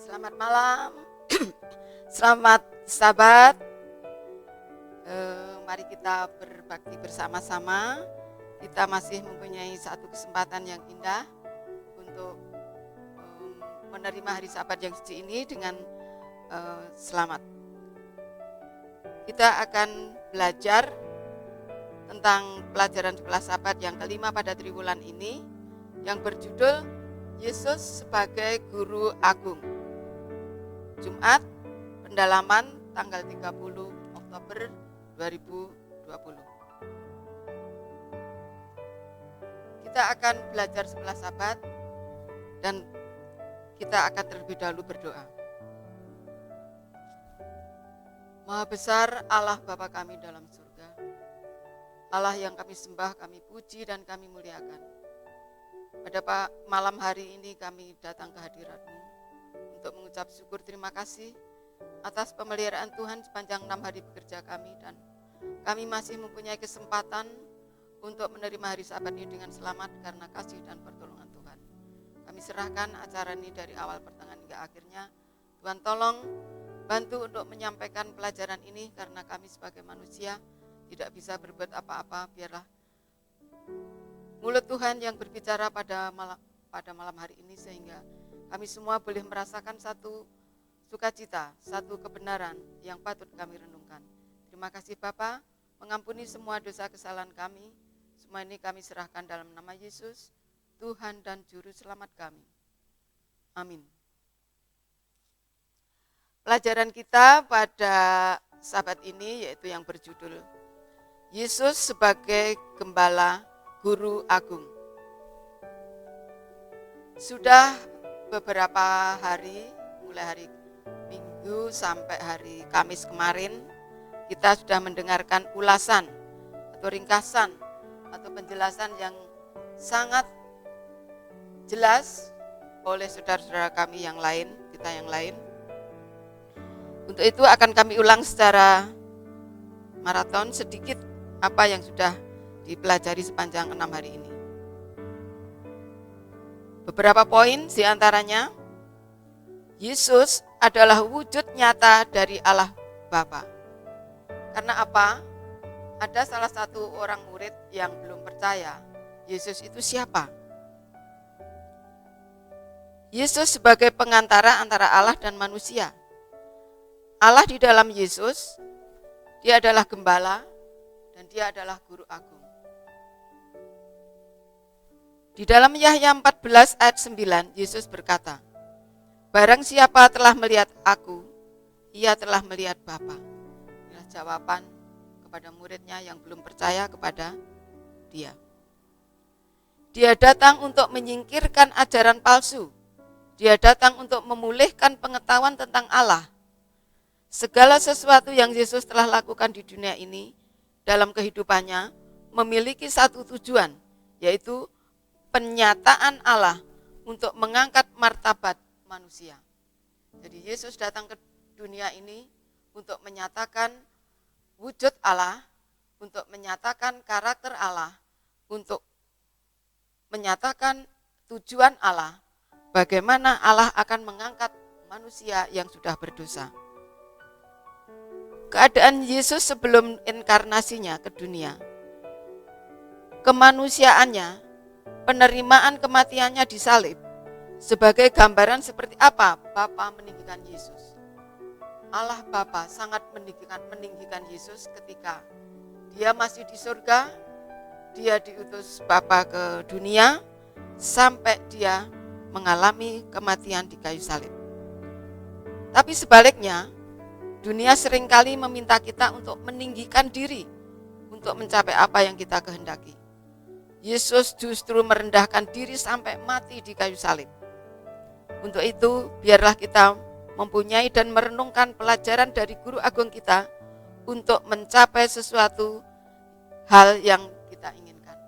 Selamat malam, selamat sahabat. Mari kita berbakti bersama-sama. Kita masih mempunyai satu kesempatan yang indah untuk menerima hari Sabat yang suci ini dengan selamat. Kita akan belajar tentang pelajaran sekolah Sabat yang kelima pada triwulan ini yang berjudul Yesus sebagai Guru Agung. Jumat, pendalaman tanggal 30 Oktober 2020. Kita akan belajar sekolah Sabat dan kita akan terlebih dahulu berdoa. Maha besar Allah Bapa kami dalam surga, Allah yang kami sembah, kami puji dan kami muliakan. Pada malam hari ini kami datang ke hadirat-Mu untuk mengucap syukur terima kasih atas pemeliharaan Tuhan sepanjang 6 hari bekerja kami, dan kami masih mempunyai kesempatan untuk menerima hari Sabat ini dengan selamat karena kasih dan pertolongan Tuhan. Kami serahkan acara ini dari awal pertengahan hingga akhirnya. Tuhan tolong bantu untuk menyampaikan pelajaran ini karena kami sebagai manusia tidak bisa berbuat apa-apa. Biarlah mulut Tuhan yang berbicara pada malam hari ini sehingga kami semua boleh merasakan satu sukacita, satu kebenaran yang patut kami renungkan. Terima kasih Bapa, mengampuni semua dosa kesalahan kami. Semua ini kami serahkan dalam nama Yesus, Tuhan dan Juru Selamat kami. Amin. Pelajaran kita pada Sabat ini yaitu yang berjudul Yesus sebagai Gembala Guru Agung. Sudah beberapa hari, mulai hari Minggu sampai hari Kamis kemarin, kita sudah mendengarkan ulasan atau ringkasan atau penjelasan yang sangat jelas oleh saudara-saudara kami yang lain, kita yang lain. Untuk itu akan kami ulang secara maraton sedikit apa yang sudah dipelajari sepanjang 6 hari ini. Beberapa poin diantaranya, Yesus adalah wujud nyata dari Allah Bapa. Karena apa? Ada salah satu orang murid yang belum percaya, Yesus itu siapa? Yesus sebagai pengantara antara Allah dan manusia. Allah di dalam Yesus, Dia adalah gembala dan Dia adalah guru agung. Di dalam Yahya 14 ayat 9, Yesus berkata, "Barang siapa telah melihat aku, ia telah melihat Bapa." Inilah jawaban kepada muridnya yang belum percaya kepada Dia. Dia datang untuk menyingkirkan ajaran palsu. Dia datang untuk memulihkan pengetahuan tentang Allah. Segala sesuatu yang Yesus telah lakukan di dunia ini dalam kehidupannya memiliki satu tujuan, yaitu penyataan Allah untuk mengangkat martabat manusia. Jadi Yesus datang ke dunia ini untuk menyatakan wujud Allah, untuk menyatakan karakter Allah, untuk menyatakan tujuan Allah, bagaimana Allah akan mengangkat manusia yang sudah berdosa. Keadaan Yesus sebelum inkarnasinya ke dunia, kemanusiaannya, penerimaan kematiannya disalib sebagai gambaran seperti apa Bapa meninggikan Yesus. Allah Bapa sangat meninggikan Yesus ketika Dia masih di surga. Dia diutus Bapa ke dunia sampai Dia mengalami kematian di kayu salib. Tapi sebaliknya, dunia seringkali meminta kita untuk meninggikan diri untuk mencapai apa yang kita kehendaki. Yesus justru merendahkan diri sampai mati di kayu salib. Untuk itu, biarlah kita mempunyai dan merenungkan pelajaran dari guru agung kita untuk mencapai sesuatu hal yang kita inginkan.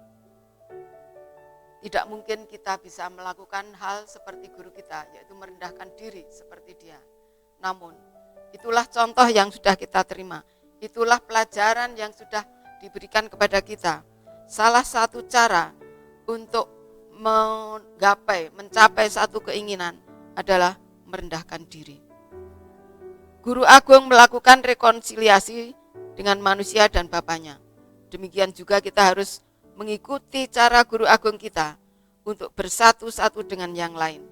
Tidak mungkin kita bisa melakukan hal seperti guru kita, yaitu merendahkan diri seperti Dia. Namun, itulah contoh yang sudah kita terima. Itulah pelajaran yang sudah diberikan kepada kita. Salah satu cara untuk mencapai satu keinginan adalah merendahkan diri. Guru agung melakukan rekonsiliasi dengan manusia dan Bapaknya. Demikian juga kita harus mengikuti cara guru agung kita untuk bersatu satu dengan yang lain,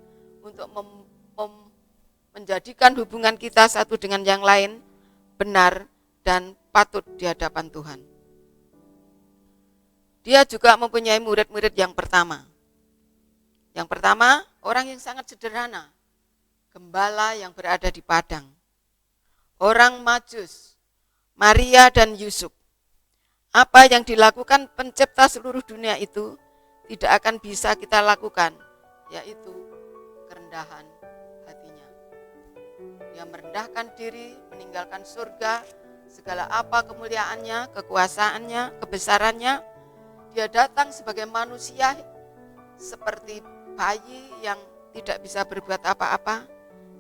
untuk menjadikan hubungan kita satu dengan yang lain benar dan patut di hadapan Tuhan. Dia juga mempunyai murid-murid yang pertama. Yang pertama, orang yang sangat sederhana, gembala yang berada di padang. Orang Majus, Maria dan Yusuf. Apa yang dilakukan pencipta seluruh dunia itu tidak akan bisa kita lakukan, yaitu kerendahan hatinya. Dia merendahkan diri, meninggalkan surga, segala apa kemuliaannya, kekuasaannya, kebesarannya. Dia datang sebagai manusia seperti bayi yang tidak bisa berbuat apa-apa,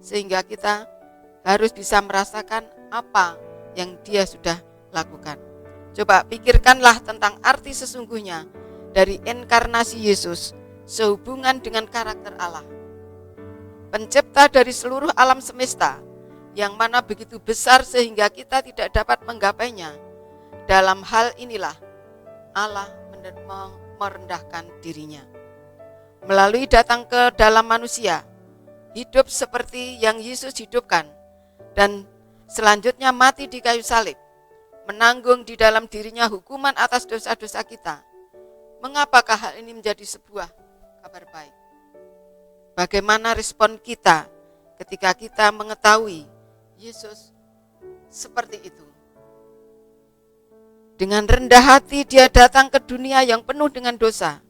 sehingga kita harus bisa merasakan apa yang dia sudah lakukan. Coba pikirkanlah tentang arti sesungguhnya dari inkarnasi Yesus sehubungan dengan karakter Allah. Pencipta dari seluruh alam semesta, yang mana begitu besar sehingga kita tidak dapat menggapainya. Dalam hal inilah Allah merendahkan dirinya. Melalui datang ke dalam manusia, hidup seperti yang Yesus hidupkan, dan selanjutnya mati di kayu salib, menanggung di dalam dirinya hukuman atas dosa-dosa kita. Mengapakah hal ini menjadi sebuah kabar baik? Bagaimana respon kita ketika kita mengetahui Yesus seperti itu? Dengan rendah hati dia datang ke dunia yang penuh dengan dosa,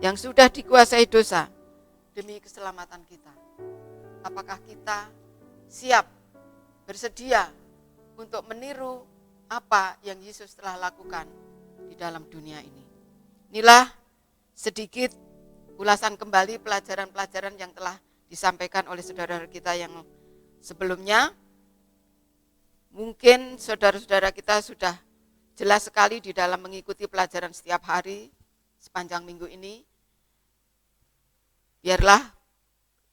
yang sudah dikuasai dosa demi keselamatan kita. Apakah kita siap, bersedia untuk meniru apa yang Yesus telah lakukan di dalam dunia ini? Inilah sedikit ulasan kembali pelajaran-pelajaran yang telah disampaikan oleh saudara kita yang sebelumnya. Mungkin saudara-saudara kita sudah jelas sekali di dalam mengikuti pelajaran setiap hari sepanjang minggu ini. Biarlah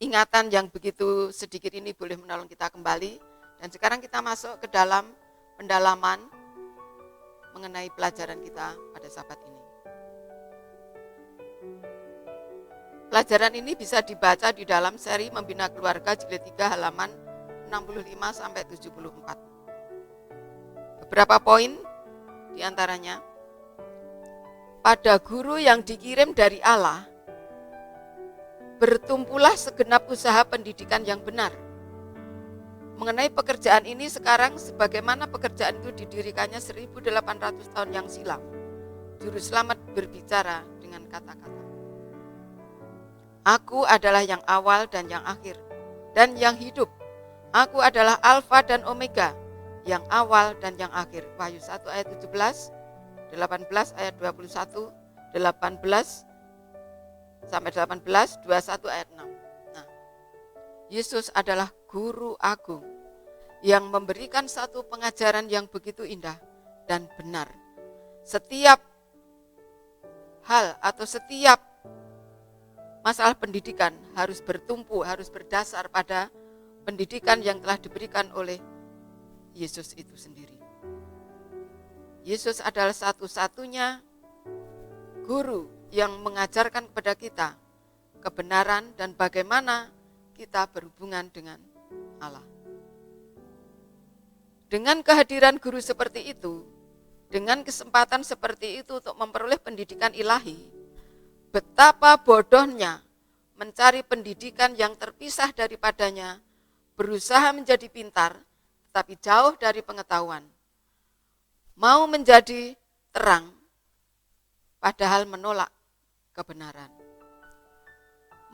ingatan yang begitu sedikit ini boleh menolong kita kembali. Dan sekarang kita masuk ke dalam pendalaman mengenai pelajaran kita pada Sabat ini. Pelajaran ini bisa dibaca di dalam seri Membina Keluarga jilid 3 halaman 65-74. Beberapa poin di antaranya, pada guru yang dikirim dari Allah, bertumpulah segenap usaha pendidikan yang benar. Mengenai pekerjaan ini sekarang, sebagaimana pekerjaan itu didirikannya 1800 tahun yang silam, Juru Selamat berbicara dengan kata-kata, Aku adalah yang awal dan yang akhir, dan yang hidup. Aku adalah Alfa dan Omega, yang awal dan yang akhir. Wahyu 1 ayat 17, 18 ayat 21, 18 sampai 18, 21 ayat 6. Nah, Yesus adalah guru agung yang memberikan satu pengajaran yang begitu indah dan benar. Setiap hal atau setiap masalah pendidikan harus bertumpu, harus berdasar pada pendidikan yang telah diberikan oleh Yesus itu sendiri. Yesus adalah satu-satunya guru yang mengajarkan kepada kita kebenaran dan bagaimana kita berhubungan dengan Allah. Dengan kehadiran guru seperti itu, dengan kesempatan seperti itu untuk memperoleh pendidikan ilahi, betapa bodohnya mencari pendidikan yang terpisah daripadanya, berusaha menjadi pintar, tetapi jauh dari pengetahuan. Mau menjadi terang, padahal menolak kebenaran.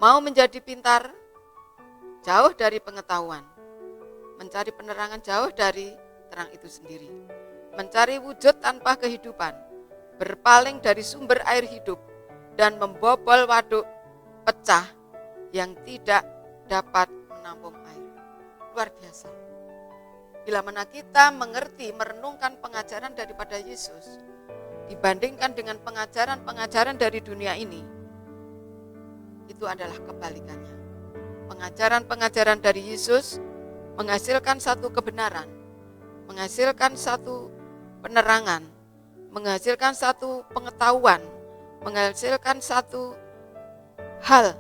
Mau menjadi pintar, jauh dari pengetahuan. Mencari penerangan jauh dari terang itu sendiri. Mencari wujud tanpa kehidupan, berpaling dari sumber air hidup, dan membobol waduk pecah yang tidak dapat menampung air. Luar biasa. Bila mana kita mengerti, merenungkan pengajaran daripada Yesus, dibandingkan dengan pengajaran-pengajaran dari dunia ini, itu adalah kebalikannya. pengajaran-pengajaran dari Yesus menghasilkan satu kebenaran, menghasilkan satu penerangan, menghasilkan satu pengetahuan, menghasilkan satu hal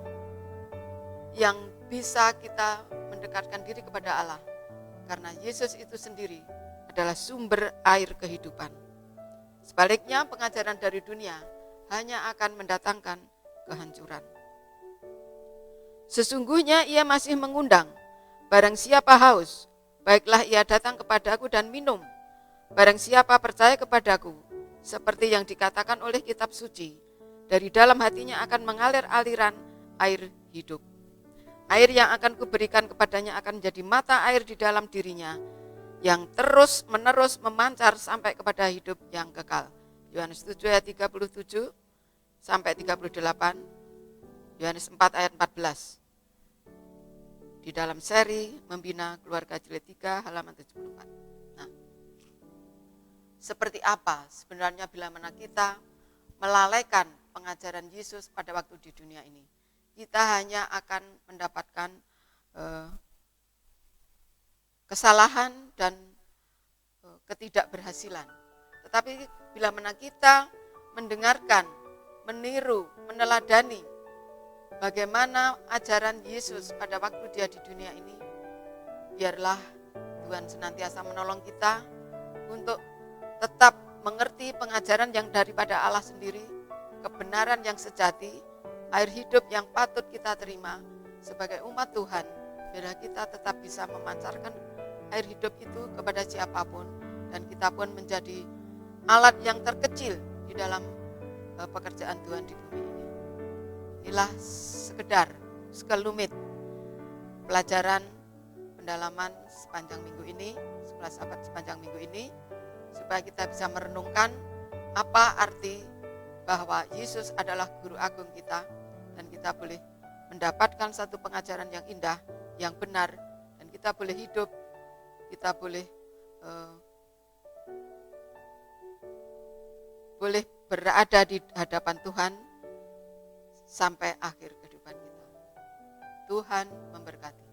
yang bisa kita mendekatkan diri kepada Allah. Karena Yesus itu sendiri adalah sumber air kehidupan. Sebaliknya, pengajaran dari dunia hanya akan mendatangkan kehancuran. Sesungguhnya ia masih mengundang, barang siapa haus, baiklah ia datang kepadaku dan minum. Barang siapa percaya kepadaku, seperti yang dikatakan oleh kitab suci, dari dalam hatinya akan mengalir aliran air hidup. Air yang akan kuberikan kepadanya akan menjadi mata air di dalam dirinya, yang terus menerus memancar sampai kepada hidup yang kekal. Yohanes 7 ayat 37 sampai 38, Yohanes 4 ayat 14. Di dalam seri Membina Keluarga Jilid 3 halaman 74. Nah, seperti apa sebenarnya bila mana kita melalaikan pengajaran Yesus pada waktu di dunia ini? Kita hanya akan mendapatkan kesalahan dan ketidakberhasilan. Tetapi bila mana kita mendengarkan, meniru, meneladani bagaimana ajaran Yesus pada waktu dia di dunia ini, biarlah Tuhan senantiasa menolong kita untuk tetap mengerti pengajaran yang daripada Allah sendiri, kebenaran yang sejati, air hidup yang patut kita terima sebagai umat Tuhan. Biar kita tetap bisa memancarkan air hidup itu kepada siapapun, dan kita pun menjadi alat yang terkecil di dalam pekerjaan Tuhan di bumi ini. Inilah sekelumit pelajaran pendalaman sepanjang minggu ini, 11 sahabat sepanjang minggu ini, supaya kita bisa merenungkan apa arti bahwa Yesus adalah guru agung kita, dan kita boleh mendapatkan satu pengajaran yang indah, yang benar, dan kita boleh hidup, kita boleh berada di hadapan Tuhan sampai akhir kehidupan kita. Tuhan memberkati.